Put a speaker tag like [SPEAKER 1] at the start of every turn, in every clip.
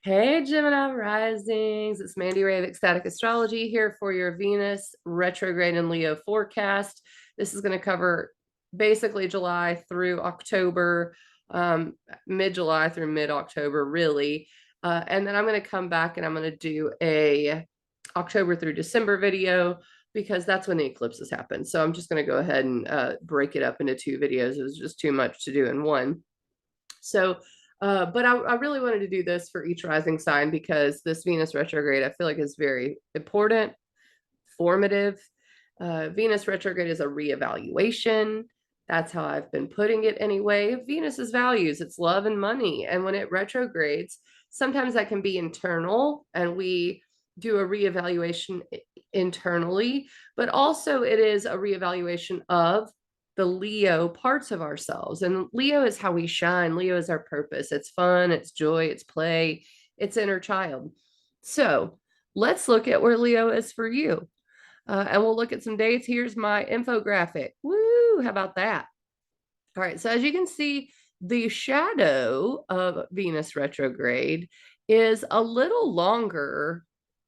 [SPEAKER 1] Hey, Gemini risings. It's Mandy Ray of Ecstatic Astrology here for your Venus retrograde and Leo forecast. This is going to cover basically July through October, mid-July through mid-October, really. And then I'm going to come back and I'm going to do a October through December video because that's when the eclipses happen. So I'm just going to go ahead and break it up into two videos. It was just too much to do in one. So but I really wanted to do this for each rising sign because this Venus retrograde, I feel like is very important, formative. Venus retrograde is a reevaluation. That's how I've been putting it anyway. Venus's values, it's love and money. And when it retrogrades, sometimes that can be internal and we do a reevaluation internally, but also it is a reevaluation of the Leo parts of ourselves. And Leo is how we shine. Leo is our purpose. It's fun, it's joy, it's play, it's inner child. So let's look at where Leo is for you. And we'll look at some dates. Here's my infographic. Woo! How about that? All right. So as you can see, the shadow of Venus retrograde is a little longer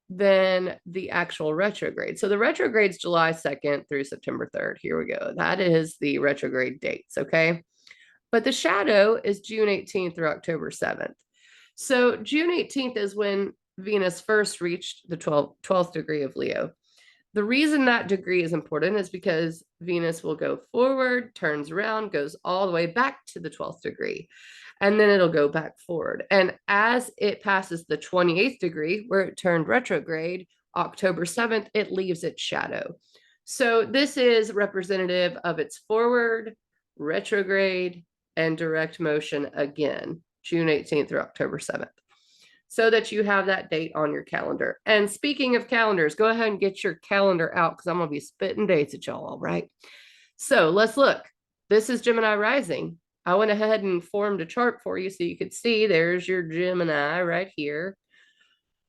[SPEAKER 1] than the actual retrograde. So the retrograde's July 2nd through September 3rd. Here we go. That is the retrograde dates. Okay. But the shadow is June 18th through October 7th. So June 18th is when Venus first reached the 12th degree of Leo. The reason that degree is important is because Venus will go forward, turns around, goes all the way back to the 12th degree, and then it'll go back forward. And as it passes the 28th degree, where it turned retrograde, October 7th, it leaves its shadow. So this is representative of its forward, retrograde, and direct motion again, June 18th through October 7th, so that you have that date on your calendar. And speaking of calendars, go ahead and get your calendar out because I'm going to be spitting dates at y'all, all right? So let's look. This is Gemini rising. I went ahead and formed a chart for you so you could see there's your Gemini right here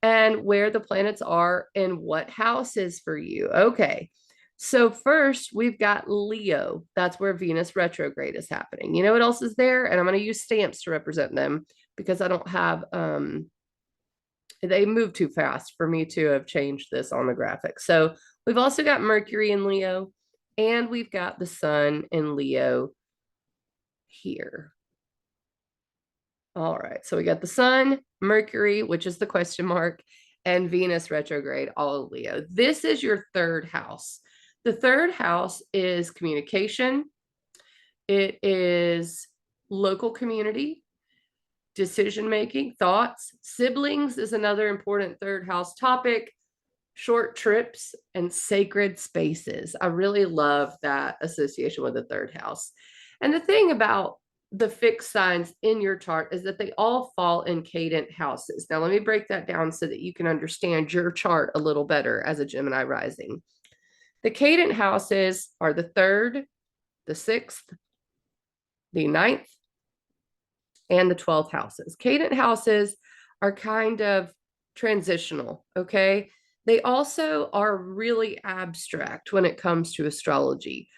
[SPEAKER 1] and where the planets are and what house is for you. Okay. So first we've got Leo. That's where Venus retrograde is happening. You know what else is there? And I'm going to use stamps to represent them because I don't have they move too fast for me to have changed this on the graphic. So we've also got Mercury in Leo, and we've got the sun in Leo here. All right, so we got the sun, Mercury, which is the question mark, and Venus retrograde, all of Leo. This is your third house. The third house is communication. It is local community, decision-making, thoughts. Siblings is another important third house topic. Short trips and sacred spaces. I really love that association with the third house. And the thing about the fixed signs in your chart is that they all fall in cadent houses. Now, let me break that down so that you can understand your chart a little better as a Gemini rising. The cadent houses are the third, the sixth, the ninth, and the 12th houses. Cadent houses are kind of transitional, okay? They also are really abstract when it comes to astrology.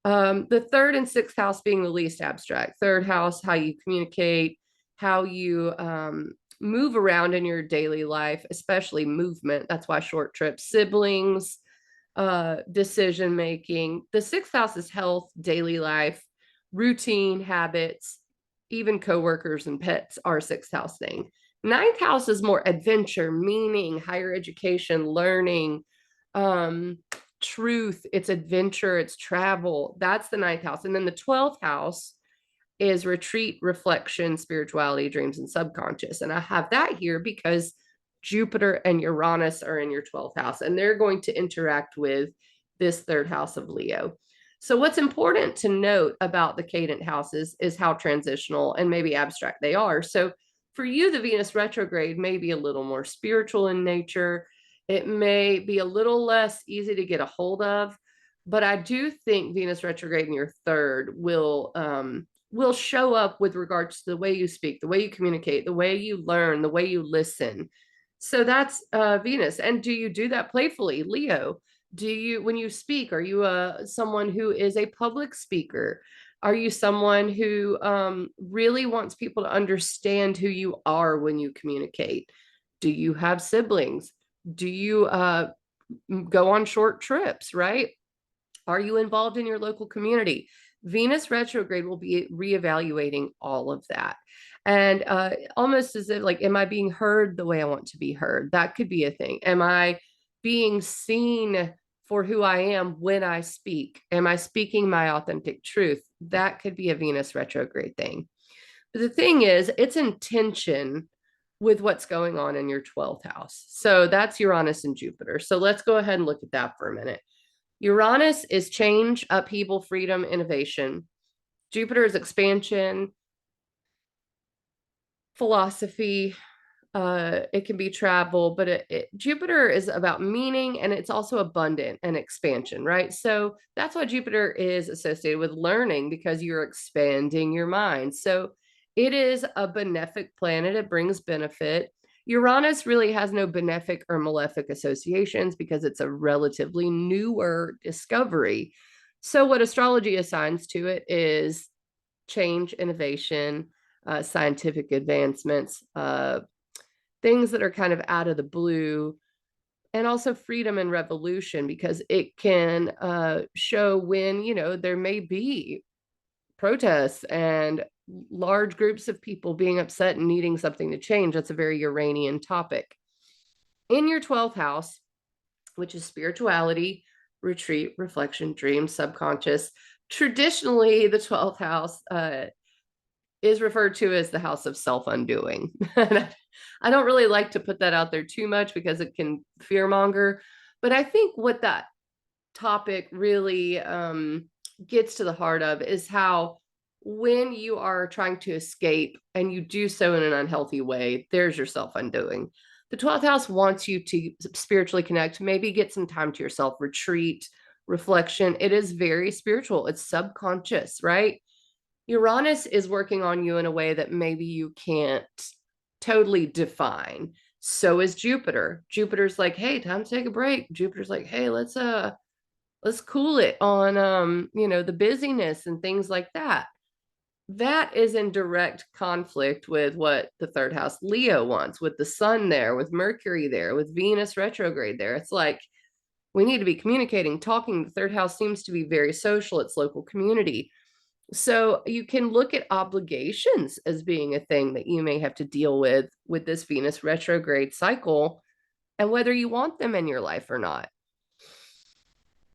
[SPEAKER 1] The third and sixth house being the least abstract. Third house, how you communicate, how you move around in your daily life, especially movement. That's why short trips, siblings, decision making. The sixth house is health, daily life, routine, habits, even coworkers and pets are sixth house thing. Ninth house is more adventure, meaning, higher education, learning, truth, it's adventure, it's travel. That's the ninth house. And then the 12th house is retreat, reflection, spirituality, dreams, and subconscious. And I have that here because Jupiter and Uranus are in your 12th house, and they're going to interact with this third house of Leo. So what's important to note about the cadent houses is how transitional and maybe abstract they are. So for you, the Venus retrograde may be a little more spiritual in nature. It may be a little less easy to get a hold of, but I do think Venus retrograde in your third will show up with regards to the way you speak, the way you communicate, the way you learn, the way you listen. So that's Venus. And do you do that playfully, Leo? Do you, when you speak, are you someone who is a public speaker? Are you someone who really wants people to understand who you are when you communicate? Do you have siblings? Do you go on short trips, right? Are you involved in your local community? Venus retrograde will be reevaluating all of that. And almost as if, like, am I being heard the way I want to be heard? That could be a thing. Am I being seen for who I am when I speak? Am I speaking my authentic truth? That could be a Venus retrograde thing. But the thing is, it's in tension with what's going on in your 12th house. So that's Uranus and Jupiter. So let's go ahead and look at that for a minute. Uranus is change, upheaval, freedom, innovation. Jupiter is expansion, philosophy. It can be travel, but Jupiter is about meaning, and it's also abundant and expansion, right? So that's why Jupiter is associated with learning, because you're expanding your mind. So it is a benefic planet. It brings benefit. Uranus really has no benefic or malefic associations because it's a relatively newer discovery. So what astrology assigns to it is change, innovation, scientific advancements, things that are kind of out of the blue, and also freedom and revolution, because it can show when, there may be protests and large groups of people being upset and needing something to change. That's a very Uranian topic. In your 12th house, which is spirituality, retreat, reflection, dream, subconscious, traditionally the 12th house is referred to as the house of self-undoing. I don't really like to put that out there too much because it can fearmonger, but I think what that topic really gets to the heart of is how, when you are trying to escape and you do so in an unhealthy way, there's your self-undoing. The 12th house wants you to spiritually connect, maybe get some time to yourself, retreat, reflection. It is very spiritual. It's subconscious, right? Uranus is working on you in a way that maybe you can't totally define. So is Jupiter. Jupiter's like, hey, time to take a break. Jupiter's like, hey, let's cool it on the busyness and things like that. That is in direct conflict with what the third house Leo wants, with the sun there, with Mercury there, with Venus retrograde there. It's like, we need to be communicating, talking. The third house seems to be very social. It's local community. So you can look at obligations as being a thing that you may have to deal with this Venus retrograde cycle, and whether you want them in your life or not.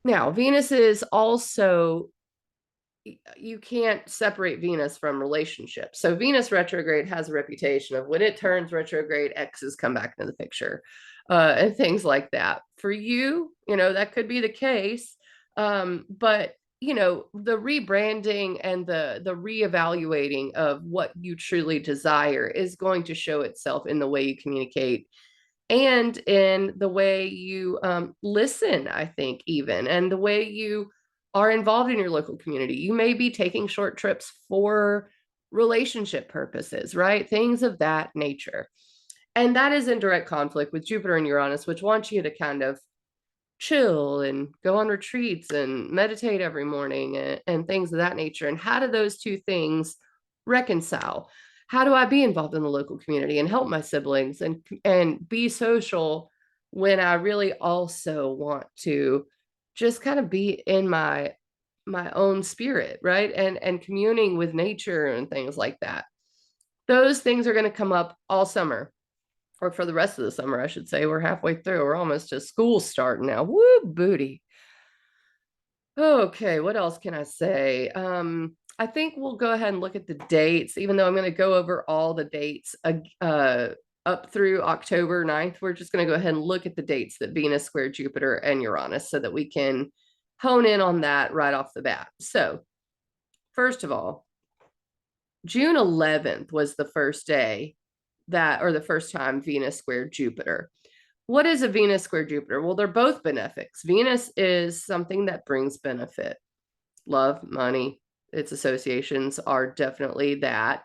[SPEAKER 1] Now, Venus is also, you can't separate Venus from relationships. So Venus retrograde has a reputation of, when it turns retrograde, exes come back into the picture, and things like that. For you, that could be the case. But the rebranding and the reevaluating of what you truly desire is going to show itself in the way you communicate and in the way you listen, I think, even, and the way you are involved in your local community. You may be taking short trips for relationship purposes, right? Things of that nature. And that is in direct conflict with Jupiter and Uranus, which wants you to kind of chill and go on retreats and meditate every morning and things of that nature. And how do those two things reconcile? How do I be involved in the local community and help my siblings and be social when I really also want to just kind of be in my own spirit, right? And communing with nature and things like that. Those things are going to come up all summer, or for the rest of the summer, I should say. We're halfway through. We're almost to school starting now. Woo, booty. Okay, what else can I say? I think we'll go ahead and look at the dates, even though I'm going to go over all the dates up through October 9th. We're just going to go ahead and look at the dates that Venus square Jupiter and Uranus, so that we can hone in on that right off the bat. So first of all, June 11th was the first day or the first time Venus squared Jupiter. What is a Venus square Jupiter? Well, they're both benefics. Venus is something that brings benefit. Love, money, its associations are definitely that.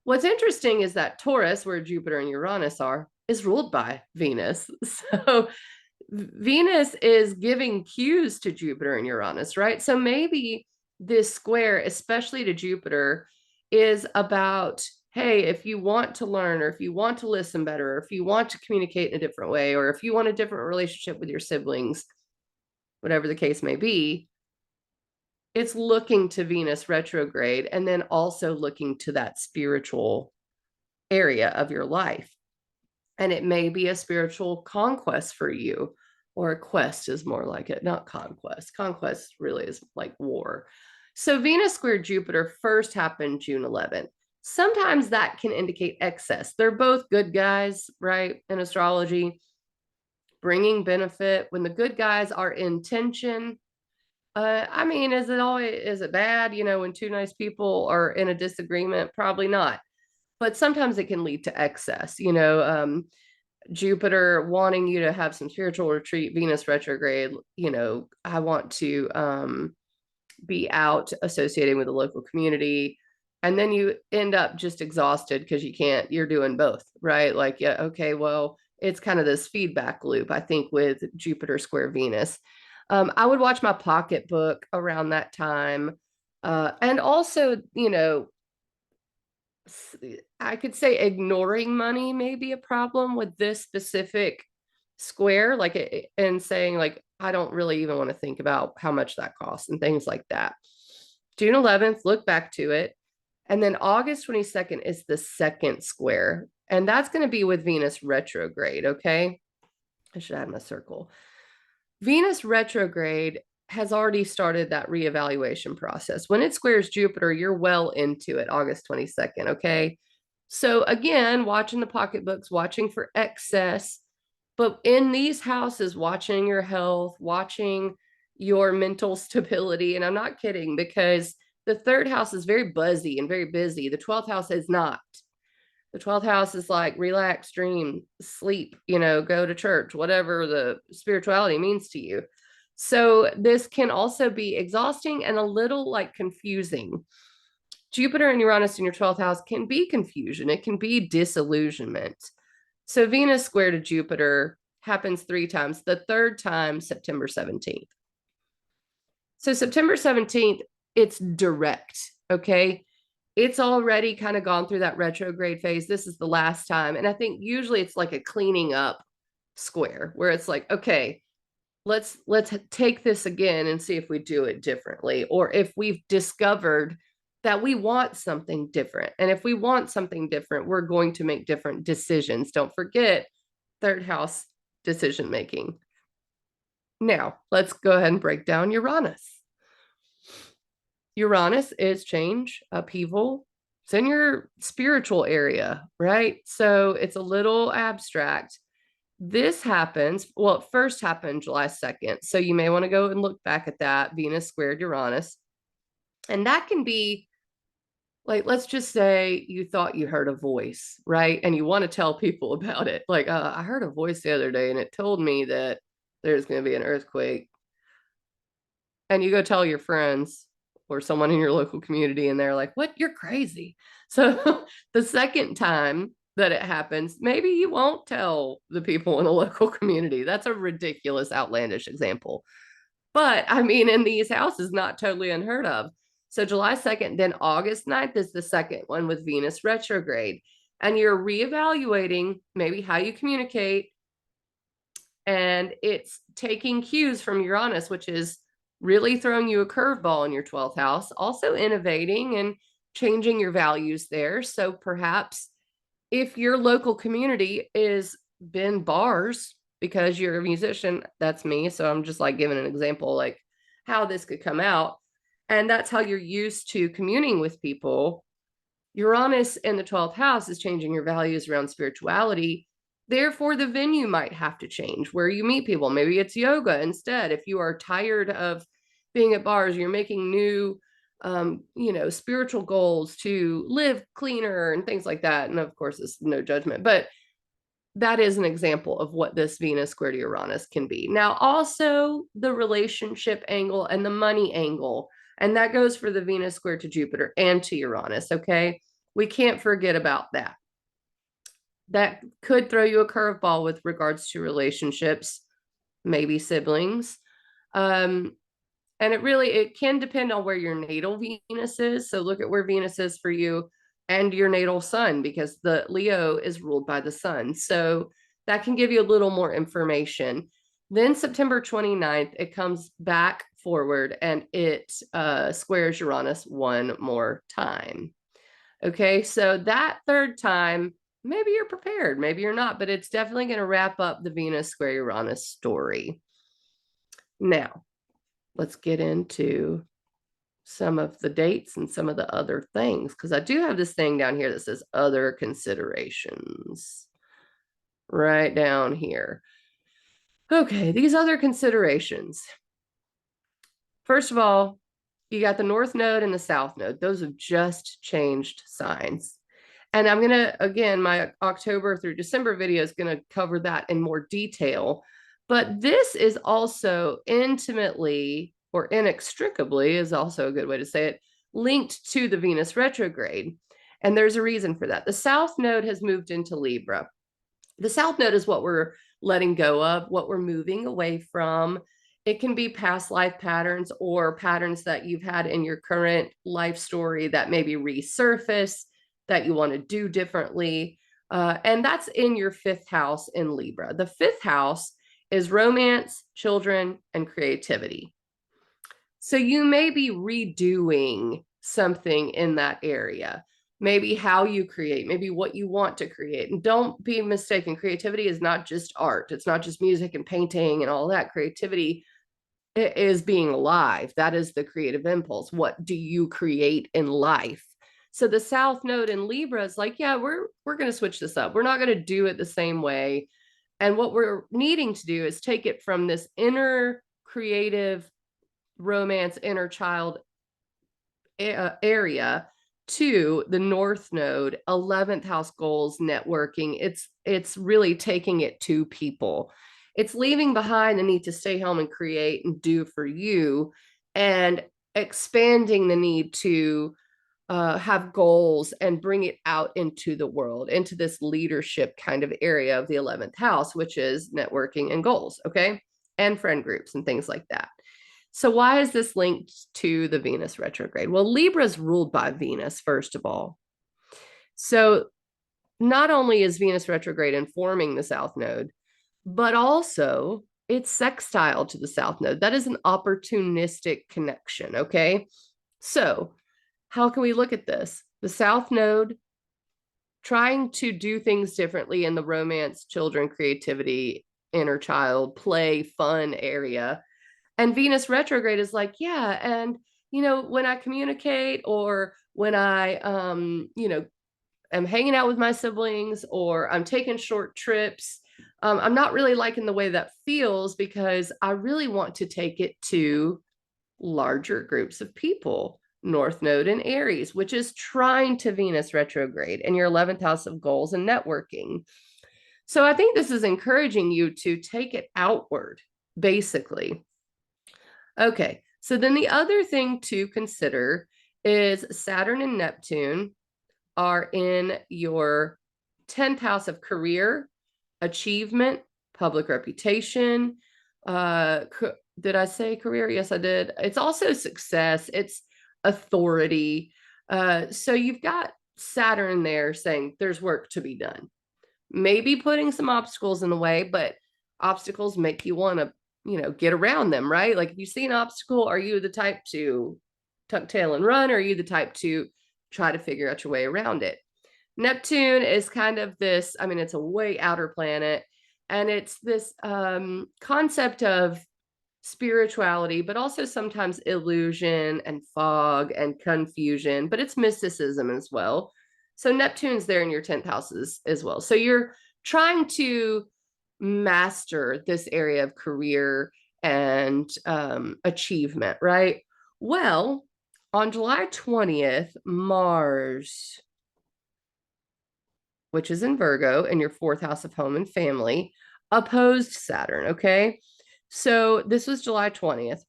[SPEAKER 1] What's interesting is that Taurus, where Jupiter and Uranus are, is ruled by Venus. So Venus is giving cues to Jupiter and Uranus, right? So maybe this square, especially to Jupiter, is about, hey, if you want to learn, or if you want to listen better, or if you want to communicate in a different way, or if you want a different relationship with your siblings, whatever the case may be, it's looking to Venus retrograde and then also looking to that spiritual area of your life. And it may be a spiritual conquest for you, or a quest is more like it, not conquest. Conquest really is like war. So Venus square Jupiter first happened June 11th. Sometimes that can indicate excess. They're both good guys, right? In astrology, bringing benefit. When the good guys are in tension, I mean, is it bad? When two nice people are in a disagreement, probably not. But sometimes it can lead to excess. Jupiter wanting you to have some spiritual retreat, Venus retrograde, I want to be out associating with the local community. And then you end up just exhausted because you're doing both, right? Like, yeah, okay, well, it's kind of this feedback loop, I think, with Jupiter square Venus. I would watch my pocketbook around that time. And also, I could say ignoring money may be a problem with this specific square, like, and saying, like, I don't really even want to think about how much that costs and things like that. June 11th, look back to it. And then August 22nd is the second square. And that's going to be with Venus retrograde. Okay. I should add my circle. Venus retrograde has already started that reevaluation process. When it squares Jupiter, you're well into it, August 22nd. Okay. So again, watching the pocketbooks, watching for excess, but in these houses, watching your health, watching your mental stability. And I'm not kidding, because the third house is very buzzy and very busy. The 12th house is not. The 12th house is like relax, dream, sleep, go to church, whatever the spirituality means to you. So this can also be exhausting and a little like confusing. Jupiter and Uranus in your 12th house can be confusion. It can be disillusionment. So Venus square to Jupiter happens 3 times. The third time, September 17th. So September 17th, it's direct. Okay. It's already kind of gone through that retrograde phase. This is the last time. And I think usually it's like a cleaning up square where it's like, okay, let's take this again and see if we do it differently, or if we've discovered that we want something different. And if we want something different, we're going to make different decisions. Don't forget third house decision making. Now, let's go ahead and break down Uranus. Uranus is change, upheaval. It's in your spiritual area, right? So it's a little abstract. This happens, well, it first happened July 2nd. So you may want to go and look back at that, Venus squared Uranus. And that can be like, let's just say you thought you heard a voice, right? And you want to tell people about it. Like, I heard a voice the other day and it told me that there's going to be an earthquake. And you go tell your friends or someone in your local community, and they're like, what? You're crazy. So the second time that it happens, maybe you won't tell the people in a local community. That's a ridiculous, outlandish example. But I mean, in these houses, not totally unheard of. So July 2nd, then August 9th is the second one with Venus retrograde. And you're reevaluating maybe how you communicate. And it's taking cues from Uranus, which is really throwing you a curveball in your 12th house, also innovating and changing your values there. So perhaps if your local community is been bars because you're a musician, that's me. So I'm just like giving an example, like how this could come out. And that's how you're used to communing with people. Uranus in the 12th house is changing your values around spirituality. Therefore, the venue might have to change where you meet people. Maybe it's yoga instead. If you are tired of being at bars, you're making new, spiritual goals to live cleaner and things like that. And of course, it's no judgment, but that is an example of what this Venus square to Uranus can be. Now, also the relationship angle and the money angle. And that goes for the Venus square to Jupiter and to Uranus. Okay. We can't forget about that. That could throw you a curveball with regards to relationships, maybe siblings. And it can depend on where your natal Venus is. So look at where Venus is for you and your natal sun, because the Leo is ruled by the sun. So that can give you a little more information. Then September 29th, it comes back forward and it squares Uranus one more time. Okay, so that third time, maybe you're prepared, maybe you're not, but it's definitely going to wrap up the Venus square Uranus story. Now, let's get into some of the dates and some of the other things, because I do have this thing down here that says other considerations right down here. Okay, these other considerations. First of all, you got the North Node and the South Node. Those have just changed signs. And I'm going to, again, my October through December video is going to cover that in more detail. But this is also intimately, or inextricably is also a good way to say it, linked to the Venus retrograde. And there's a reason for that. The South Node has moved into Libra. The South Node is what we're letting go of, what we're moving away from. It can be past life patterns or patterns that you've had in your current life story that maybe resurface, that you want to do differently. And that's in your fifth house in Libra. The fifth house is romance, children, and creativity. So you may be redoing something in that area. Maybe how you create, maybe what you want to create. And don't be mistaken, creativity is not just art. It's not just music and painting and all that. Creativity is being alive. That is the creative impulse. What do you create in life? So the South Node in Libra is like, yeah, we're going to switch this up. We're not going to do it the same way. And what we're needing to do is take it from this inner creative romance, inner child area to the North Node, 11th house goals, networking. It's really taking it to people. It's leaving behind the need to stay home and create and do for you, and expanding the need to have goals and bring it out into the world, into this leadership kind of area of the 11th house, which is networking and goals, okay? And friend groups and things like that. So why is this linked to the Venus retrograde? Well, Libra is ruled by Venus, first of all. So not only is Venus retrograde informing the South Node, but also it's sextile to the South Node. That is an opportunistic connection, okay? So how can we look at this? The South Node trying to do things differently in the romance, children, creativity, inner child, play, fun area. And Venus retrograde is like, yeah. And, when I communicate, or when I, am hanging out with my siblings, or I'm taking short trips, I'm not really liking the way that feels, because I really want to take it to larger groups of people. North Node in Aries, which is trine to Venus retrograde in your 11th house of goals and networking. So I think this is encouraging you to take it outward, basically. Okay, so then the other thing to consider is Saturn and Neptune are in your 10th house of career, achievement, public reputation. Did I say career? Yes, I did. It's also success. It's authority. So you've got Saturn there saying there's work to be done. Maybe putting some obstacles in the way, but obstacles make you want to, get around them, right? Like if you see an obstacle, are you the type to tuck tail and run, or are you the type to try to figure out your way around it? Neptune is kind of this, it's a way outer planet, and it's this concept of spirituality, but also sometimes illusion and fog and confusion, but it's mysticism as well. So Neptune's there in your 10th houses as well. So you're trying to master this area of career and achievement, right? Well, on July 20th, Mars, which is in Virgo in your 4th house of home and family, opposed Saturn, okay? So this was July 20th.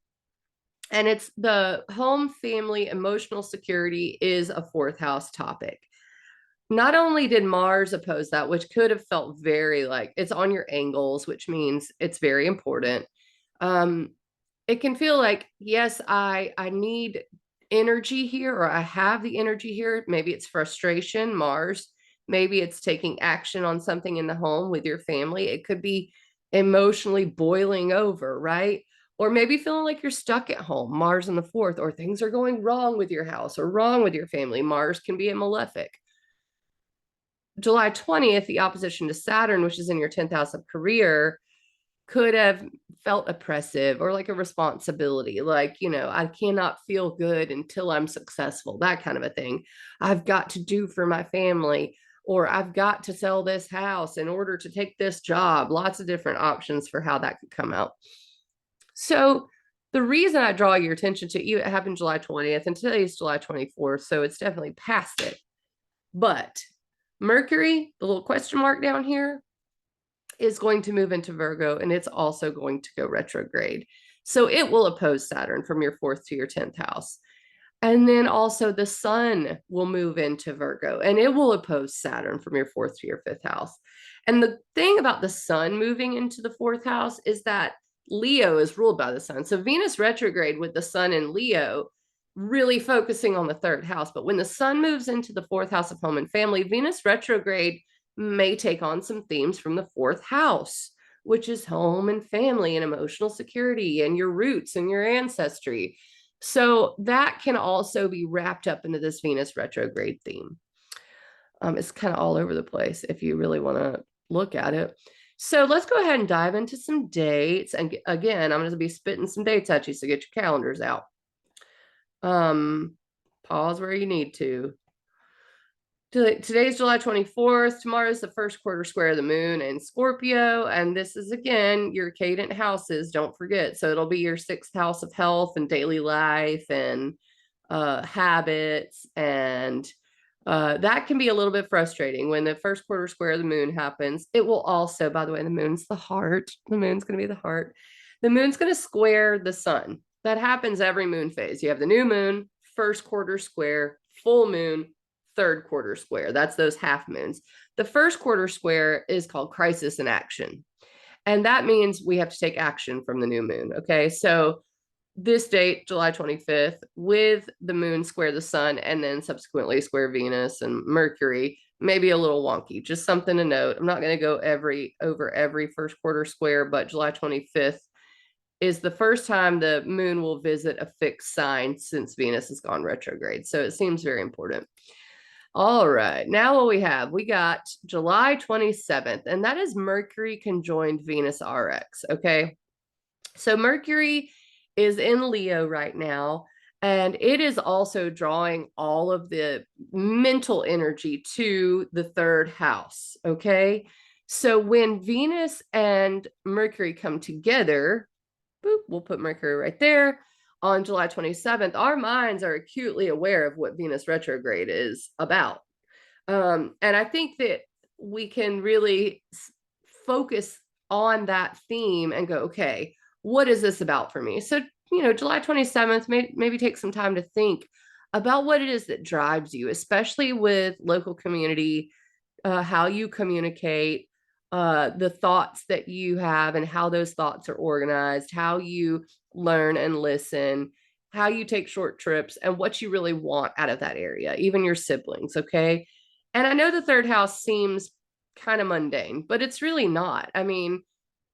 [SPEAKER 1] And it's the home, family, emotional security is a 4th house topic. Not only did Mars oppose that, which could have felt very like it's on your angles, which means it's very important. it can feel like, yes, I need energy here, or I have the energy here. Maybe it's frustration, Mars. Maybe it's taking action on something in the home with your family. It could be emotionally boiling over, right? Or maybe feeling like you're stuck at home, Mars in the fourth, or things are going wrong with your house or wrong with your family. Mars can be a malefic. July 20th, the opposition to Saturn, which is in your 10th house of career, could have felt oppressive or like a responsibility, like, I cannot feel good until I'm successful, that kind of a thing. I've got to do for my family, or I've got to sell this house in order to take this job. Lots of different options for how that could come out. So the reason I draw your attention to you, it happened July 20th, and today is July 24th, so it's definitely past it. But Mercury, the little question mark down here, is going to move into Virgo, and it's also going to go retrograde. So it will oppose Saturn from your fourth to your 10th house. And then also the sun will move into Virgo, and it will oppose Saturn from your fourth to your fifth house. And the thing about the sun moving into the fourth house is that Leo is ruled by the sun. So Venus retrograde with the sun in Leo, really focusing on the third house. But when the sun moves into the fourth house of home and family, Venus retrograde may take on some themes from the fourth house, which is home and family and emotional security and your roots and your ancestry. So that can also be wrapped up into this Venus retrograde theme. It's kind of all over the place if you really want to look at it. So let's go ahead and dive into some dates. And again, I'm going to be spitting some dates at you, so get your calendars out. Pause where you need to. Today's July 24th. Tomorrow is the first quarter square of the moon in Scorpio. And this is, again, your cadent houses. Don't forget. So it'll be your sixth house of health and daily life and habits. And that can be a little bit frustrating when the first quarter square of the moon happens. It will also, by the way, the moon's the heart. The moon's going to be the heart. The moon's going to square the sun. That happens every moon phase. You have the new moon, first quarter square, full moon, third quarter square. That's those half moons. The first quarter square is called crisis in action. And that means we have to take action from the new moon. Okay. So this date, July 25th, with the moon square the sun and then subsequently square Venus and Mercury, maybe a little wonky. Just something to note. I'm not going to go over every first quarter square, but July 25th is the first time the moon will visit a fixed sign since Venus has gone retrograde. So it seems very important. All right, now what we got July 27th, and that is Mercury conjoined Venus RX, okay? So Mercury is in Leo right now, and it is also drawing all of the mental energy to the third house, okay? So when Venus and Mercury come together, boop, we'll put Mercury right there. On July 27th, our minds are acutely aware of what Venus retrograde is about. And I think that we can really focus on that theme and go, okay, what is this about for me? So, July 27th, maybe take some time to think about what it is that drives you, especially with local community, how you communicate, the thoughts that you have and how those thoughts are organized, how you learn and listen, how you take short trips, and what you really want out of that area, even your siblings, okay? And I know the third house seems kind of mundane, but it's really not. I mean,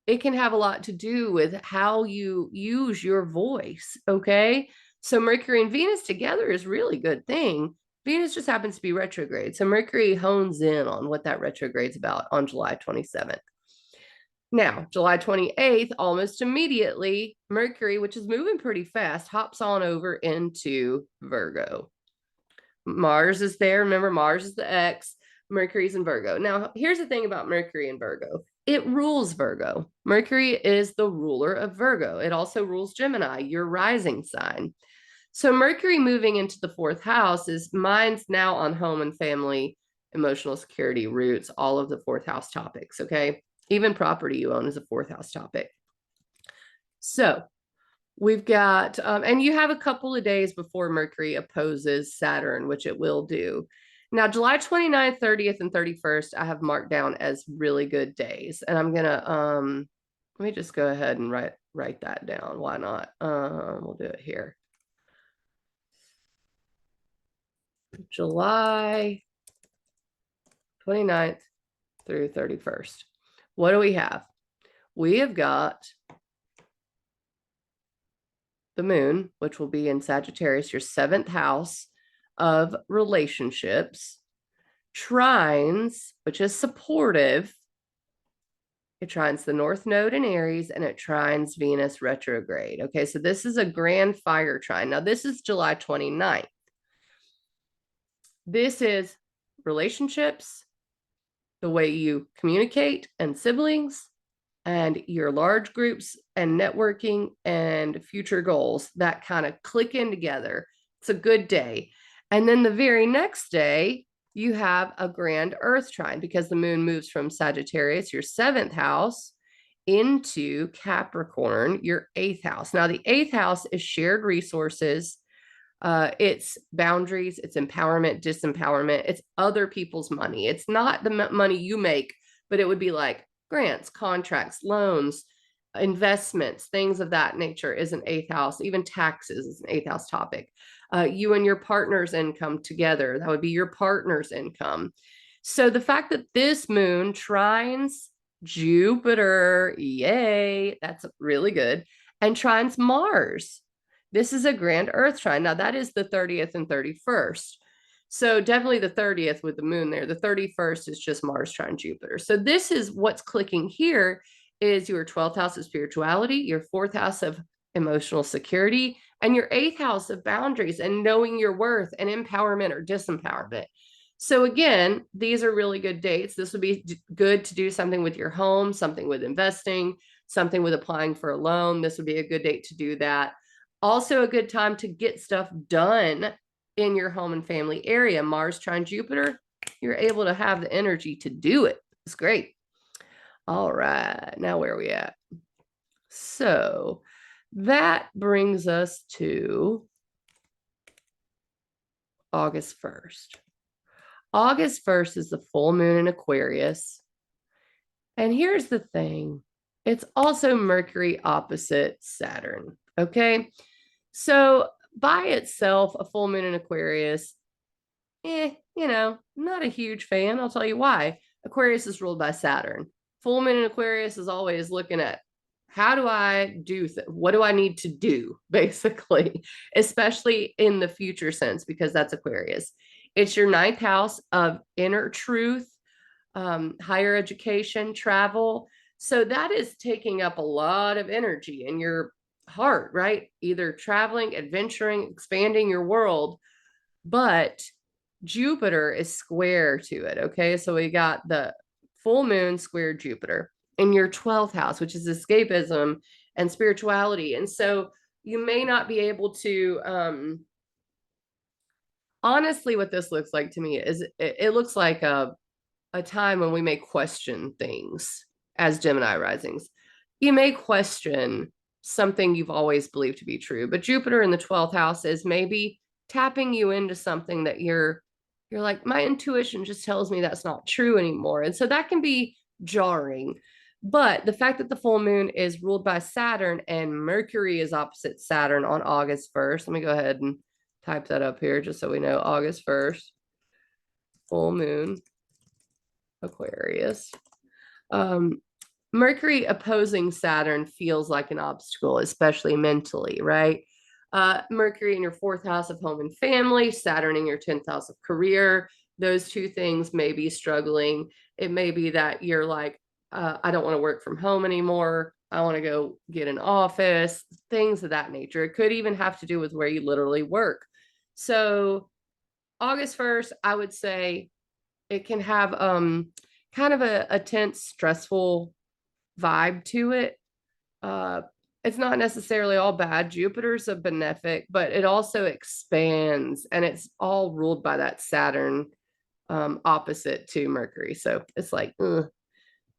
[SPEAKER 1] it can have a lot to do with how you use your voice, okay? So Mercury and Venus together is really good thing. Venus just happens to be retrograde. So Mercury hones in on what that retrograde's about on July 27th. Now, July 28th, almost immediately, Mercury, which is moving pretty fast, hops on over into Virgo. Mars is there. Remember, Mars is the X. Mercury's in Virgo. Now, here's the thing about Mercury and Virgo. It rules Virgo. Mercury is the ruler of Virgo. It also rules Gemini, your rising sign. So Mercury moving into the fourth house is mine's now on home and family, emotional security, roots, all of the fourth house topics, okay? Even property you own is a fourth house topic. So we've got, and you have a couple of days before Mercury opposes Saturn, which it will do. Now, July 29th, 30th, and 31st, I have marked down as really good days. And I'm going to, let me just go ahead and write that down. Why not? We'll do it here. July 29th through 31st. What do we have? We have got the moon, which will be in Sagittarius, your 7th house of relationships, trines, which is supportive. It trines the North Node in Aries, and it trines Venus retrograde. Okay, so this is a grand fire trine. Now, this is July 29th. This is relationships, the way you communicate, and siblings, and your large groups and networking and future goals that kind of click in together. It's a good day. And then the very next day, you have a grand earth trine because the moon moves from Sagittarius, your 7th house, into Capricorn, your 8th house. Now, the 8th house is shared resources. It's boundaries, it's empowerment, disempowerment, it's other people's money. It's not the money you make, but it would be like grants, contracts, loans, investments, things of that nature is an 8th house. Even taxes is an 8th house topic. You and your partner's income together, that would be your partner's income. So the fact that this moon trines Jupiter, yay, that's really good, and trines Mars. This is a grand earth trine. Now, that is the 30th and 31st. So definitely the 30th with the moon there. The 31st is just Mars trine Jupiter. So this is what's clicking here is your 12th house of spirituality, your 4th house of emotional security, and your 8th house of boundaries and knowing your worth and empowerment or disempowerment. So again, these are really good dates. This would be good to do something with your home, something with investing, something with applying for a loan. This would be a good date to do that. Also a good time to get stuff done in your home and family area. Mars trine Jupiter, you're able to have the energy to do it. It's great. All right, now where are we at? So that brings us to August 1st. August 1st is the full moon in Aquarius. And here's the thing. It's also Mercury opposite Saturn. Okay. So by itself, a full moon in Aquarius, not a huge fan. I'll tell you why. Aquarius is ruled by Saturn. Full moon in Aquarius is always looking at how do I do what do I need to do, basically, especially in the future sense, because that's Aquarius. It's your 9th house of inner truth, higher education, travel. So that is taking up a lot of energy in your heart, right? Either traveling, adventuring, expanding your world, but Jupiter is square to it. Okay. So we got the full moon square Jupiter in your 12th house, which is escapism and spirituality. And so you may not be able to, honestly, what this looks like to me is it looks like a time when we may question things as Gemini risings. You may question something you've always believed to be true, but Jupiter in the 12th house is maybe tapping you into something that you're like, my intuition just tells me that's not true anymore. And so that can be jarring. But the fact that the full moon is ruled by Saturn and Mercury is opposite Saturn on August 1st. Let me go ahead and type that up here just so we know. August 1st, full moon, Aquarius. Mercury opposing Saturn feels like an obstacle, especially mentally, right? Mercury in your 4th house of home and family, Saturn in your 10th house of career. Those two things may be struggling. It may be that you're like, I don't want to work from home anymore. I want to go get an office, things of that nature. It could even have to do with where you literally work. So August 1st, I would say it can have kind of a tense, stressful vibe to it. It's not necessarily all bad. Jupiter's a benefic, but it also expands, and it's all ruled by that Saturn opposite to Mercury. So it's like,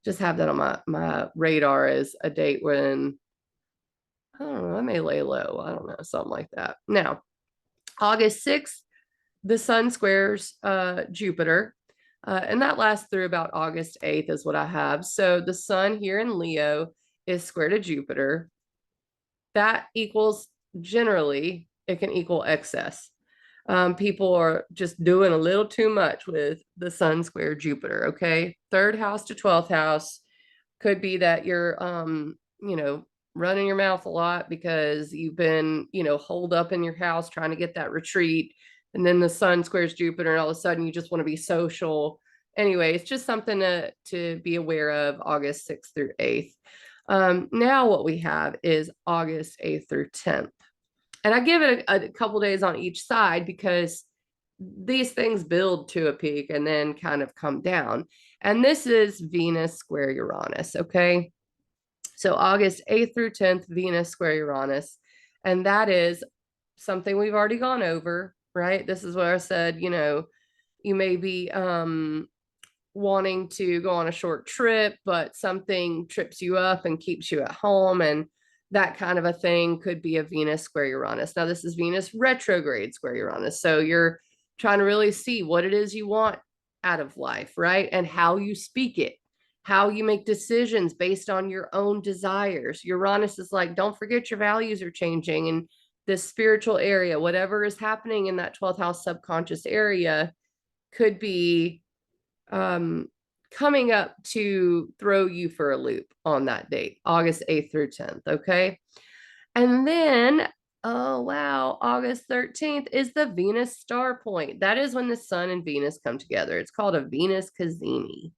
[SPEAKER 1] just have that on my radar as a date when, I don't know, I may lay low. I don't know, something like that. Now, August 6th, the sun squares Jupiter. And that lasts through about August 8th is what I have. So the sun here in Leo is square to Jupiter. that equals, generally, it can equal excess. People are just doing a little too much with the sun square Jupiter. Okay. Third house to 12th house could be that you're, running your mouth a lot because you've been, holed up in your house trying to get that retreat. And then the sun squares Jupiter, and all of a sudden you just want to be social. Anyway, it's just something to be aware of August 6th through 8th. Now what we have is August 8th through 10th. And I give it a couple days on each side because these things build to a peak and then kind of come down. And this is Venus square Uranus. Okay. So August 8th through 10th, Venus square Uranus. And that is something we've already gone over, right? This is where I said, you may be wanting to go on a short trip, but something trips you up and keeps you at home. And that kind of a thing could be a Venus square Uranus. Now, this is Venus retrograde square Uranus. So you're trying to really see what it is you want out of life, right? And how you speak it, how you make decisions based on your own desires. Uranus is like, don't forget your values are changing. And this spiritual area, whatever is happening in that 12th house subconscious area, could be coming up to throw you for a loop on that date, August 8th through 10th. Okay. And then, oh, wow, August 13th is the Venus star point. That is when the sun and Venus come together. It's called a Venus Cazimi.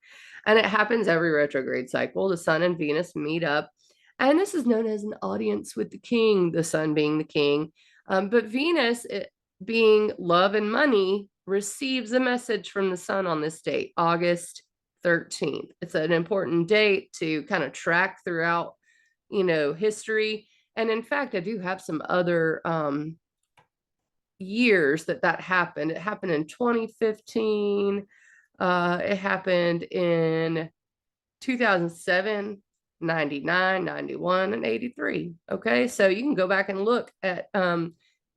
[SPEAKER 1] And it happens every retrograde cycle. The sun and Venus meet up. And this is known as an audience with the king, the sun being the king. But Venus, being love and money, receives a message from the sun on this date, August 13th. It's an important date to kind of track throughout, history. And in fact, I do have some other years that happened. It happened in 2015. It happened in 2007, 99, 91, and 83. Okay. So you can go back and look at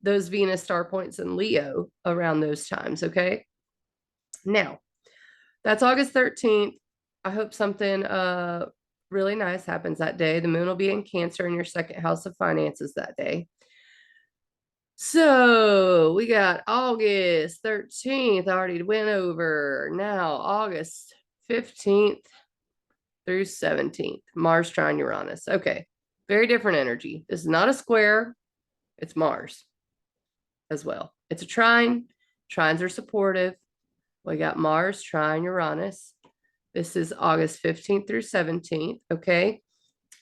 [SPEAKER 1] those Venus star points in Leo around those times. Okay. Now, that's August 13th. I hope something really nice happens that day. The moon will be in Cancer in your second house of finances that day. So we got August 13th. I already went over. Now, August 15th through 17th, Mars trine Uranus. Okay. Very different energy. This is not a square. It's Mars as well. It's a trine. Trines are supportive. We got Mars trine Uranus. This is August 15th through 17th. Okay.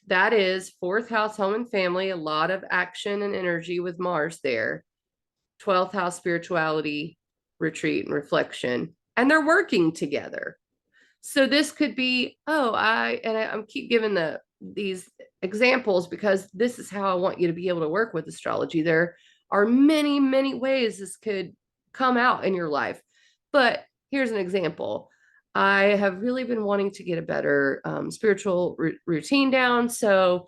[SPEAKER 1] That is fourth house, home and family. A lot of action and energy with Mars there. 12th house, spirituality, retreat, and reflection. And they're working together. So this could be, I'm keep giving these examples because this is how I want you to be able to work with astrology. There are many, many ways this could come out in your life. But here's an example. I have really been wanting to get a better spiritual routine down. So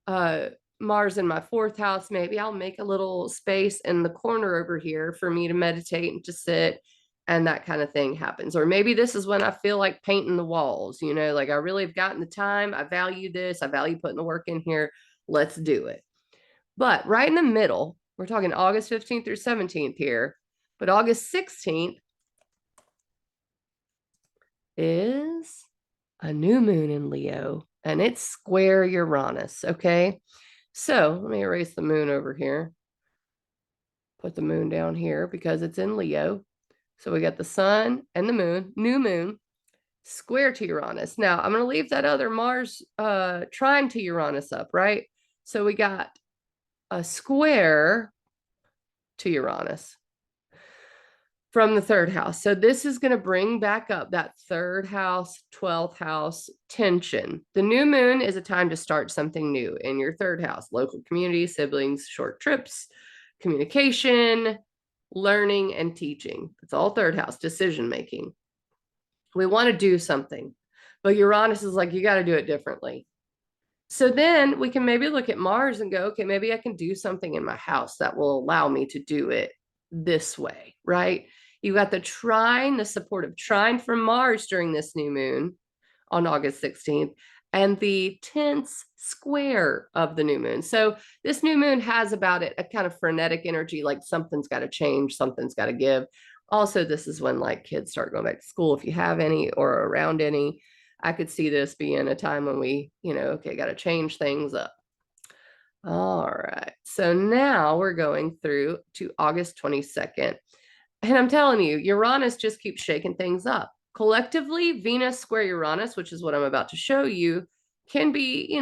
[SPEAKER 1] Mars in my fourth house, maybe I'll make a little space in the corner over here for me to meditate and to sit, and that kind of thing happens. Or maybe this is when I feel like painting the walls, like I really have gotten the time. I value this. I value putting the work in here. Let's do it. But right in the middle, we're talking August 15th through 17th here, but August 16th is a new moon in Leo, and it's square Uranus. Okay. So let me erase the moon over here. Put the moon down here because it's in Leo. So we got the sun and the moon, new moon, square to Uranus. Now I'm going to leave that other Mars trine to Uranus up, right? So we got a square to Uranus from the third house. So this is going to bring back up that third house, 12th house tension. The new moon is a time to start something new in your third house, local community, siblings, short trips, communication, learning, and teaching. It's all third house, decision making. We want to do something, but Uranus is like, you got to do it differently. So then we can maybe look at Mars and go, okay, maybe I can do something in my house that will allow me to do it this way, right? You got the trine, the supportive trine from Mars during this new moon on August 16th. and the tense square of the new moon. So this new moon has about it a kind of frenetic energy, like something's got to change, something's got to give. Also, this is when like kids start going back to school, if you have any or around any. I could see this being a time when we, okay, got to change things up. All right. So now we're going through to August 22nd. And I'm telling you, Uranus just keeps shaking things up. Collectively, Venus square Uranus, which is what I'm about to show you, can be,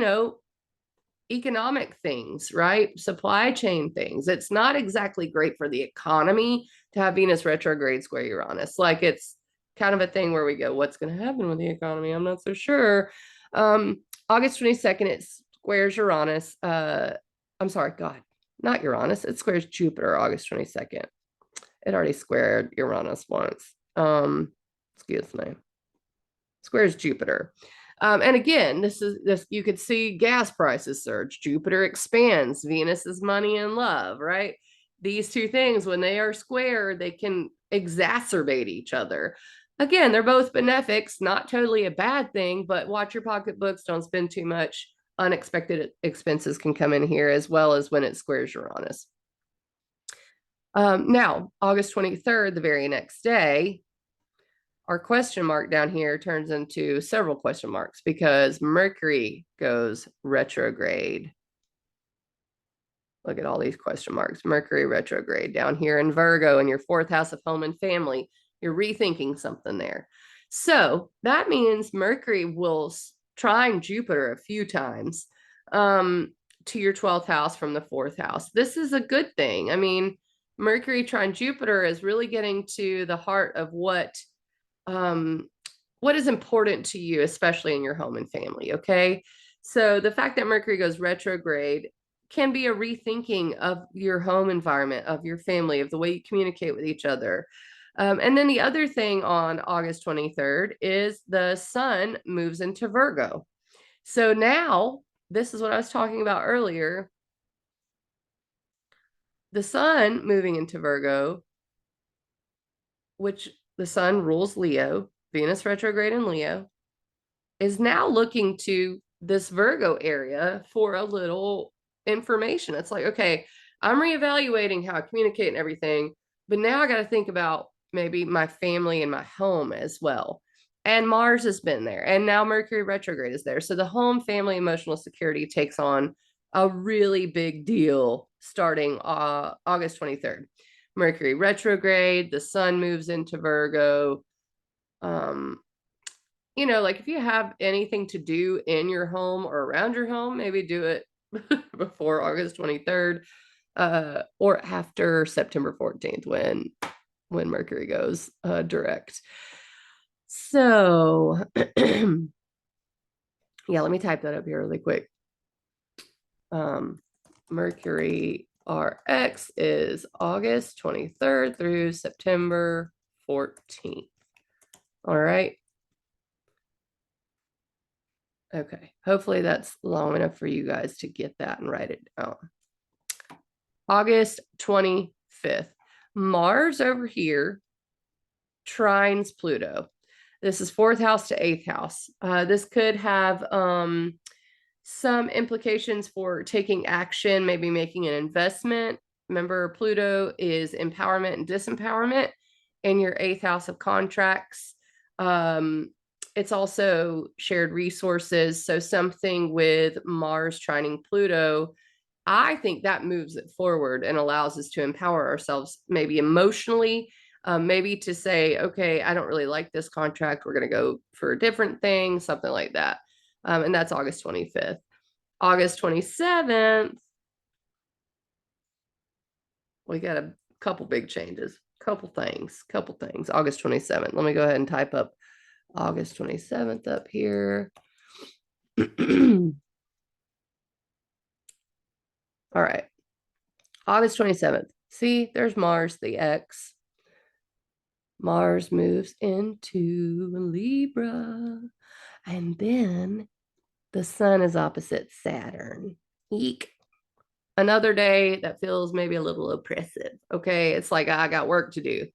[SPEAKER 1] economic things, right? Supply chain things. It's not exactly great for the economy to have Venus retrograde square Uranus. Like it's kind of a thing where we go, what's going to happen with the economy? I'm not so sure. August 22nd, it squares Uranus. I'm sorry, God, not Uranus. It squares Jupiter August 22nd. It already squared Uranus once. Excuse me. Squares Jupiter. And again, this you could see gas prices surge. Jupiter expands. Venus is money and love, right? These two things, when they are square, they can exacerbate each other. Again, they're both benefics, not totally a bad thing, but watch your pocketbooks. Don't spend too much. Unexpected expenses can come in here, as well as when it squares Uranus. Now, August 23rd, the very next day, our question mark down here turns into several question marks because Mercury goes retrograde. Look at all these question marks. Mercury retrograde down here in Virgo in your fourth house of home and family. You're rethinking something there. So that means Mercury will trine Jupiter a few times to your 12th house from the fourth house. This is a good thing. I mean, Mercury trine Jupiter is really getting to the heart of what is important to you, especially in your home and family. Okay. So the fact that Mercury goes retrograde can be a rethinking of your home environment, of your family, of the way you communicate with each other. And then the other thing on August 23rd is the sun moves into Virgo. So now, this is what I was talking about earlier. The sun moving into Virgo, which the sun rules Leo, Venus retrograde in Leo, is now looking to this Virgo area for a little information. It's like, okay, I'm reevaluating how I communicate and everything, but now I got to think about maybe my family and my home as well. And Mars has been there, and now Mercury retrograde is there. So the home, family, emotional security takes on a really big deal starting August 23rd. Mercury retrograde, the sun moves into Virgo. Like if you have anything to do in your home or around your home, maybe do it before August 23rd or after September 14th when Mercury goes direct. So yeah, let me type that up here really quick. Mercury RX is August 23rd through September 14th. All right. Okay, hopefully that's long enough for you guys to get that and write it down. August 25th, Mars over here trines Pluto. This is fourth house to eighth house. This could have some implications for taking action, maybe making an investment. Remember, Pluto is empowerment and disempowerment in your eighth house of contracts. It's also shared resources. So something with Mars trining Pluto, I think that moves it forward and allows us to empower ourselves, maybe emotionally, maybe to say, okay, I don't really like this contract. We're going to go for a different thing, something like that. And that's August 25th. August 27th, we got a couple big changes, couple things. August 27th. Let me go ahead and type up August 27th up here. All right. August 27th. See, there's Mars, the X. Mars moves into Libra. And then the sun is opposite Saturn. Eek. Another day that feels maybe a little oppressive. Okay. It's like I got work to do.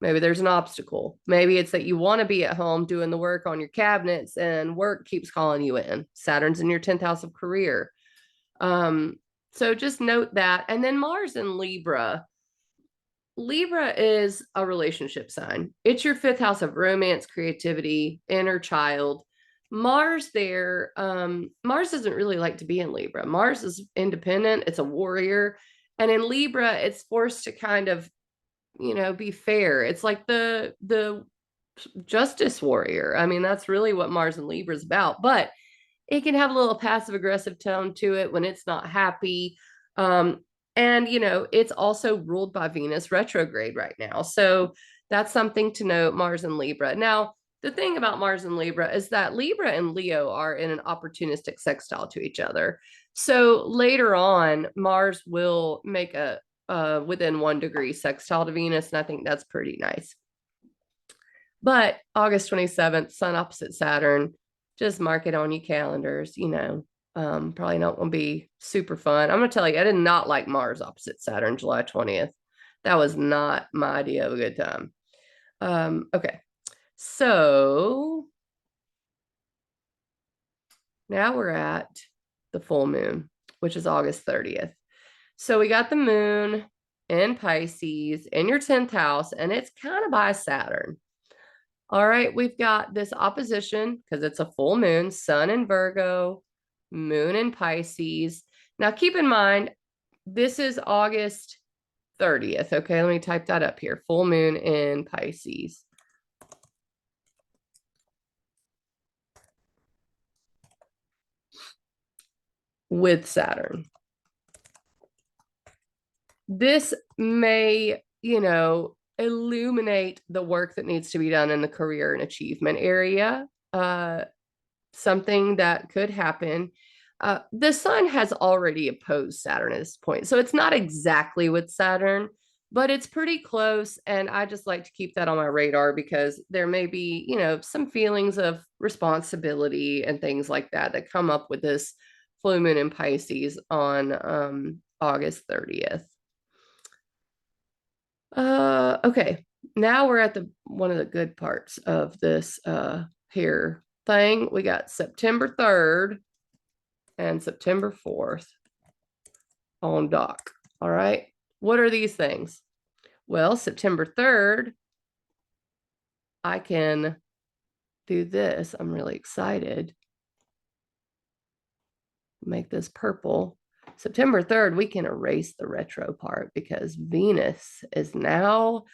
[SPEAKER 1] Maybe there's an obstacle. Maybe it's that you want to be at home doing the work on your cabinets and work keeps calling you in. Saturn's in your 10th house of career. So just note that. And then Mars in Libra. Libra is a relationship sign. It's your 5th house of romance, creativity, inner child. Mars there, Mars doesn't really like to be in Libra. Mars is independent, it's a warrior. And in Libra, it's forced to kind of, be fair. It's like the justice warrior. I mean, that's really what Mars and Libra is about. But it can have a little passive aggressive tone to it when it's not happy. And it's also ruled by Venus retrograde right now. So that's something to note, Mars and Libra. Now, the thing about Mars and Libra is that Libra and Leo are in an opportunistic sextile to each other. So later on, Mars will make a within 1 degree sextile to Venus, and I think that's pretty nice. But August 27th, Sun opposite Saturn, just mark it on your calendars, probably not going to be super fun. I'm going to tell you, I did not like Mars opposite Saturn, July 20th. That was not my idea of a good time. Okay. So now we're at the full moon, which is August 30th. So we got the moon in Pisces in your 10th house, and it's kind of by Saturn. All right, we've got this opposition because it's a full moon, Sun in Virgo, moon in Pisces. Now, keep in mind, this is August 30th. Okay, let me type that up here. Full moon in Pisces. With Saturn. This may, illuminate the work that needs to be done in the career and achievement area. Something that could happen. The sun has already opposed Saturn at this point. So it's not exactly with Saturn, but it's pretty close. And I just like to keep that on my radar because there may be, some feelings of responsibility and things like that that come up with this full moon in Pisces on August 30th. Okay. Now we're at one of the good parts of this here thing. We got September 3rd and September 4th on dock. All right. What are these things? Well, September 3rd, I can do this. I'm really excited. Make this purple. September 3rd, we can erase the retro part because Venus is now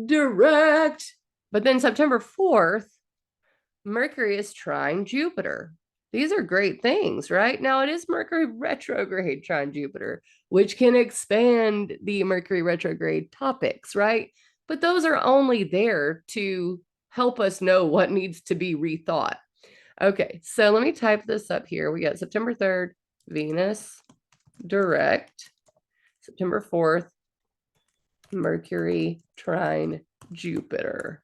[SPEAKER 1] direct. But then September 4th, Mercury is trine Jupiter. These are great things, right? Now it is Mercury retrograde trine Jupiter, which can expand the Mercury retrograde topics, right? But those are only there to help us know what needs to be rethought. Okay, so let me type this up here. We got September 3rd, Venus direct. September 4th, Mercury trine Jupiter.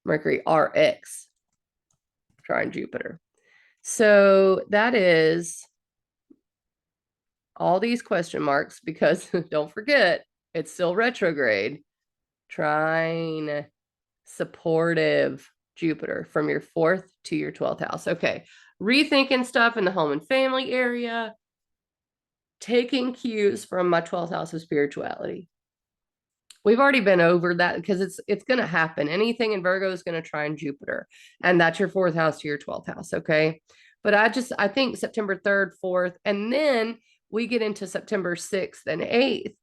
[SPEAKER 1] Mercury RX trine Jupiter. So that is all these question marks because don't forget, it's still retrograde. Trine supportive Jupiter from your 4th to your 12th house. Okay. Rethinking stuff in the home and family area. Taking cues from my 12th house of spirituality. We've already been over that because it's going to happen. Anything in Virgo is going to trine Jupiter. And that's your 4th house to your 12th house. Okay. But I think September 3rd, 4th, and then we get into September 6th and 8th.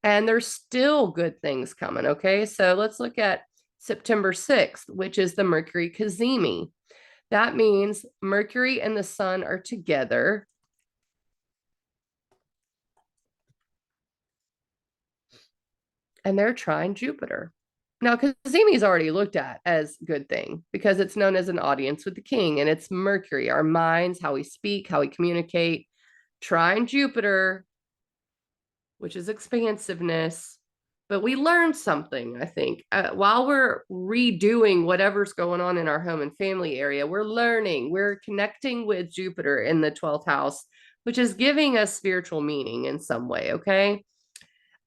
[SPEAKER 1] And there's still good things coming. Okay. So let's look at September 6th, which is the Mercury cazimi. That means Mercury and the sun are together. And they're trine Jupiter. Now, cazimi is already looked at as a good thing because it's known as an audience with the king, and it's Mercury, our minds, how we speak, how we communicate. Trine Jupiter, which is expansiveness. But we learned something, I think. While we're redoing whatever's going on in our home and family area, we're learning, we're connecting with Jupiter in the 12th house, which is giving us spiritual meaning in some way, okay?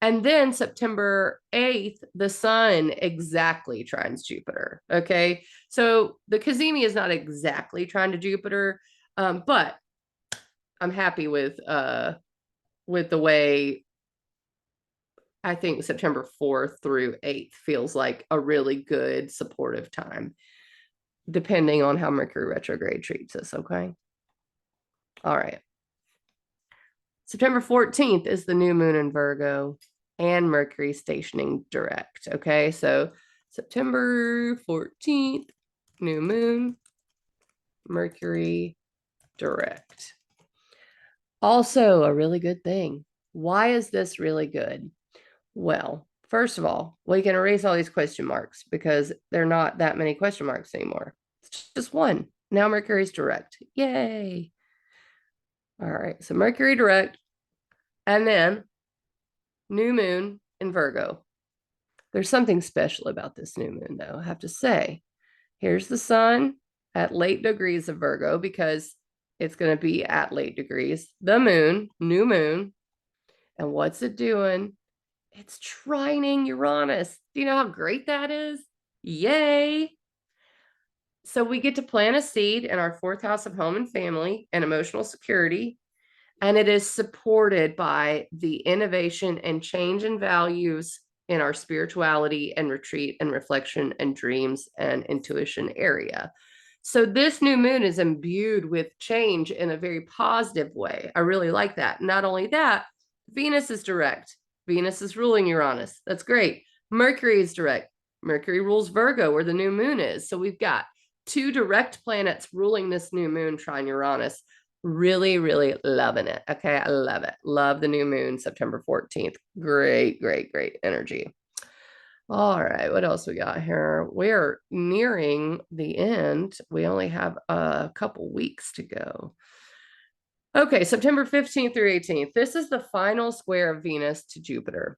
[SPEAKER 1] And then September 8th, the sun exactly trines Jupiter. Okay. So the cazimi is not exactly trine to Jupiter, but I'm happy with the way I think September 4th through 8th feels like a really good supportive time, depending on how Mercury retrograde treats us. Okay. All right. September 14th is the new moon in Virgo and Mercury stationing direct. Okay. So September 14th, new moon, Mercury direct. Also, a really good thing. Why is this really good? Well, first of all, we can erase all these question marks because they're not that many question marks anymore. It's just one. Now Mercury's direct. Yay. All right. So Mercury direct. And then new moon in Virgo. There's something special about this new moon, though, I have to say. Here's the sun at late degrees of Virgo because it's going to be at late degrees. The moon, new moon. And what's it doing? It's trining Uranus. Do you know how great that is? Yay. So we get to plant a seed in our fourth house of home and family and emotional security. And it is supported by the innovation and change in values in our spirituality and retreat and reflection and dreams and intuition area. So this new moon is imbued with change in a very positive way. I really like that. Not only that, Venus is direct. Venus is ruling Uranus. That's great. Mercury is direct. Mercury rules Virgo, where the new moon is. So we've got two direct planets ruling this new moon trine Uranus. Really, really loving it. Okay, I love it. Love the new moon, September 14th. Great, great, great energy. All right, what else we got here? We're nearing the end. We only have a couple weeks to go. Okay, September 15th through 18th. This is the final square of Venus to Jupiter.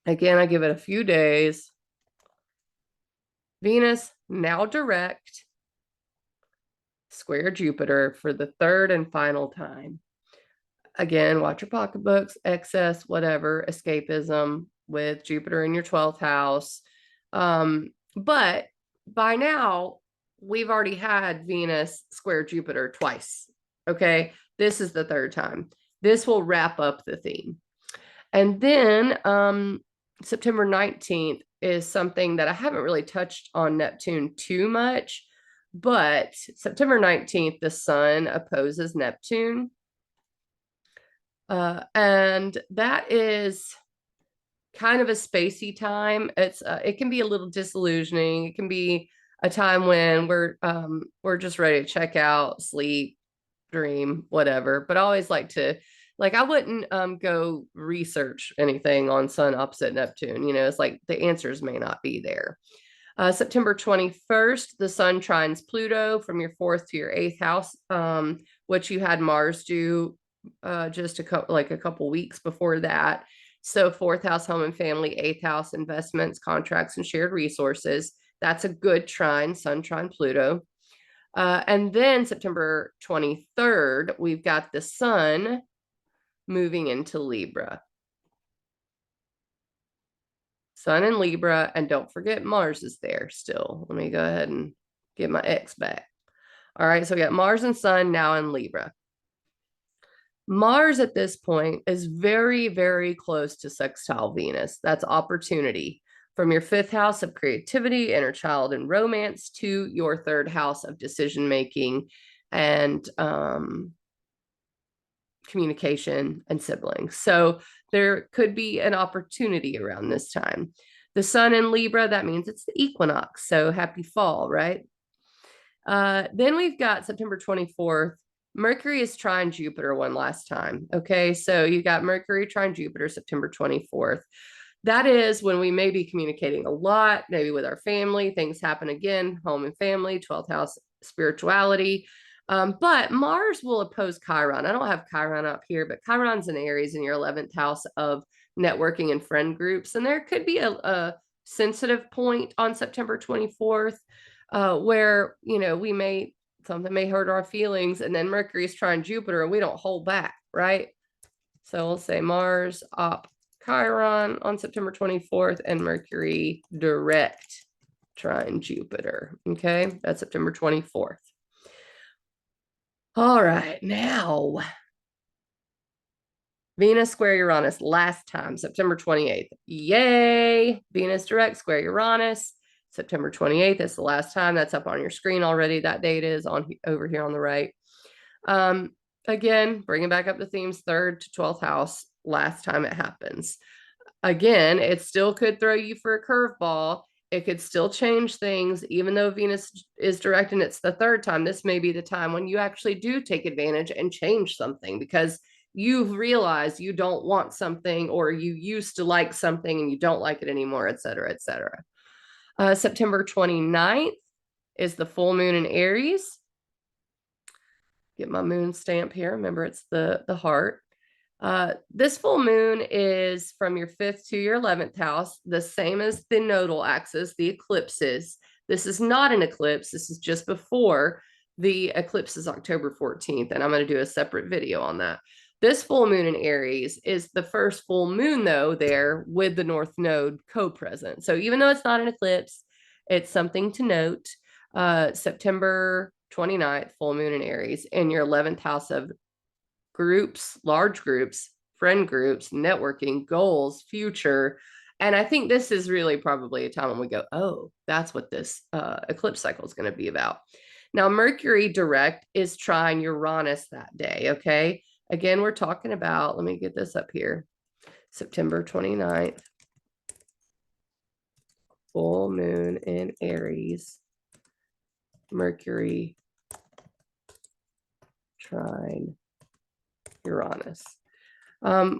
[SPEAKER 1] Again, I give it a few days. Venus now direct, square Jupiter for the third and final time. Again, watch your pocketbooks, excess, whatever, escapism with Jupiter in your 12th house. But by now, we've already had Venus square Jupiter twice. Okay, this is the third time. This will wrap up the theme. And then September 19th is something that I haven't really touched on Neptune too much, but September 19th, the sun opposes Neptune. And that is kind of a spacey time. It can be a little disillusioning. It can be a time when we're just ready to check out, sleep, dream, whatever. But I always like to, like, I wouldn't go research anything on sun opposite Neptune. You know, it's like the answers may not be there. September 21st, the sun trines Pluto from your fourth to your eighth house, which you had Mars do just a couple weeks before that. So fourth house, home and family, eighth house, investments, contracts, and shared resources. That's a good trine, sun trine Pluto. And then September 23rd, we've got the sun moving into Libra. Sun in Libra, and don't forget Mars is there still. Let me go ahead and get my X back. All right, so we got Mars and Sun now in Libra. Mars at this point is very, very close to sextile Venus. That's opportunity from your fifth house of creativity, inner child, and romance to your third house of decision making and communication and siblings. So there could be an opportunity around this time. The sun in Libra, that means it's the equinox. So happy fall, right? Then we've got September 24th. Mercury is trine Jupiter one last time. Okay, so you got Mercury trine Jupiter September 24th. That is when we may be communicating a lot, maybe with our family. Things happen again, home and family, 12th house spirituality. But Mars will oppose Chiron. I don't have Chiron up here, but Chiron's in Aries in your 11th house of networking and friend groups. And there could be a sensitive point on September 24th where, you know, something may hurt our feelings, and then Mercury's trine Jupiter and we don't hold back, right? So we'll say Mars op Chiron on September 24th, and Mercury direct trine Jupiter. Okay, that's September 24th. All right, now Venus square Uranus last time, September 28th. Yay! Venus direct square Uranus, September 28th. That's the last time. That's up on your screen already. That date is on over here on the right. Again, bringing back up the themes, 3rd to 12th house, last time it happens. Again, it still could throw you for a curveball. It could still change things, even though Venus is direct and it's the 3rd time. This may be the time when you actually do take advantage and change something because you've realized you don't want something, or you used to like something and you don't like it anymore, et cetera, et cetera. September 29th is the full moon in Aries. Get my moon stamp here. Remember, it's the heart. This full moon is from your 5th to your 11th house, the same as the nodal axis, the eclipses. This is not an eclipse. This is just before the eclipse is October 14th, and I'm going to do a separate video on that. This full moon in Aries is the first full moon, though, there with the North Node co-present. So even though it's not an eclipse, it's something to note. September 29th, full moon in Aries, in your 11th house of groups, large groups, friend groups, networking, goals, future. And I think this is really probably a time when we go, oh, that's what this eclipse cycle is going to be about. Now, Mercury direct is trine Uranus that day, okay? Again, we're talking about, let me get this up here, September 29th, full moon in Aries, Mercury trine Uranus.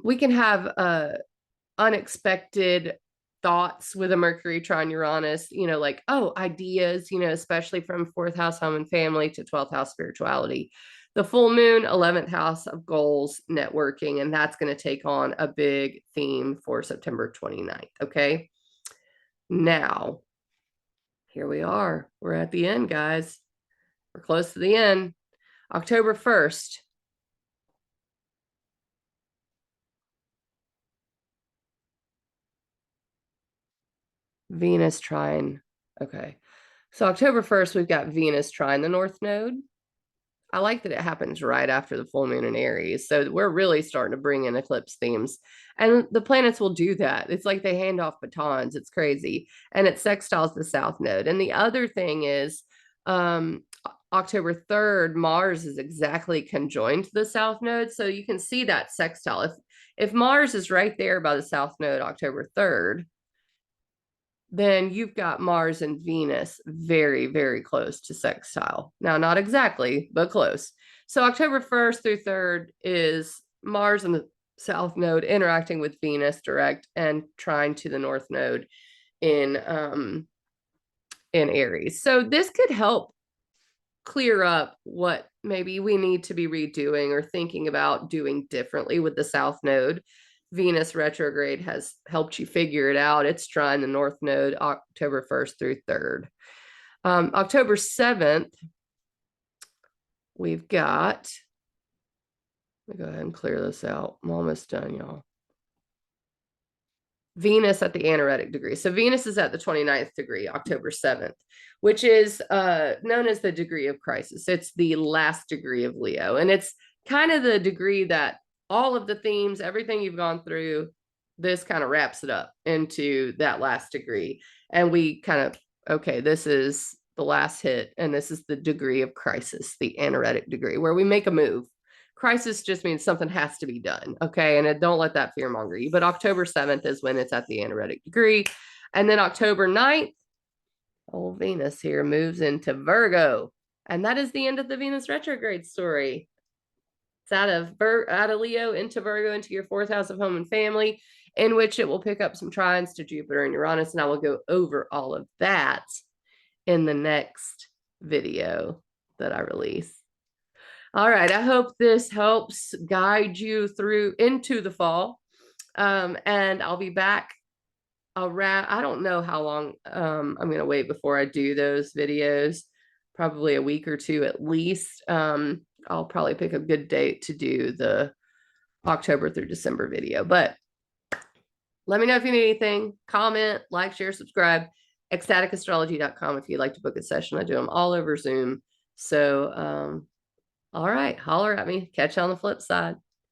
[SPEAKER 1] We can have unexpected thoughts with a Mercury trine Uranus, like, oh, ideas, especially from 4th house home and family to 12th house spirituality. The full moon, 11th house of goals, networking, and that's going to take on a big theme for September 29th. Okay. Now, here we are. We're at the end, guys. We're close to the end. October 1st. Venus trine. Okay. So October 1st, we've got Venus trine the North Node. I like that it happens right after the full moon in Aries. So we're really starting to bring in eclipse themes. And the planets will do that. It's like they hand off batons. It's crazy. And it sextiles the South Node. And the other thing is October 3rd, Mars is exactly conjoined to the South Node. So you can see that sextile. If Mars is right there by the South Node, October 3rd, then you've got Mars and Venus very, very close to sextile. Now, not exactly, but close. So October 1st through 3rd is Mars and the South Node interacting with Venus direct and trine to the North Node in Aries. So this could help clear up what maybe we need to be redoing or thinking about doing differently with the South Node. Venus retrograde has helped you figure it out. It's trine the North Node October 1st through 3rd. October 7th, we've got, let me go ahead and clear this out. I'm almost done, y'all. Venus at the anaretic degree. So Venus is at the 29th degree, October 7th, which is known as the degree of crisis. It's the last degree of Leo. And it's kind of the degree that all of the themes, everything you've gone through, this kind of wraps it up into that last degree. And we kind of, okay, this is the last hit, and this is the degree of crisis, the anaretic degree, where we make a move. Crisis just means something has to be done, okay? And don't let that fear monger you. But October 7th is when it's at the anaretic degree. And then October 9th, old Venus here moves into Virgo. And that is the end of the Venus retrograde story. It's out of Leo into Virgo, into your 4th house of home and family, in which it will pick up some trines to Jupiter and Uranus. And I will go over all of that in the next video that I release. All right. I hope this helps guide you through into the fall. And I'll be back around, I don't know how long I'm going to wait before I do those videos, probably a week or two at least. I'll probably pick a good date to do the October through December video, but Let me know if you need anything. Comment, like, share, subscribe. ecstaticastrology.com if you'd like to book a session. I do them all over Zoom. So, all right, holler at me. Catch you on the flip side.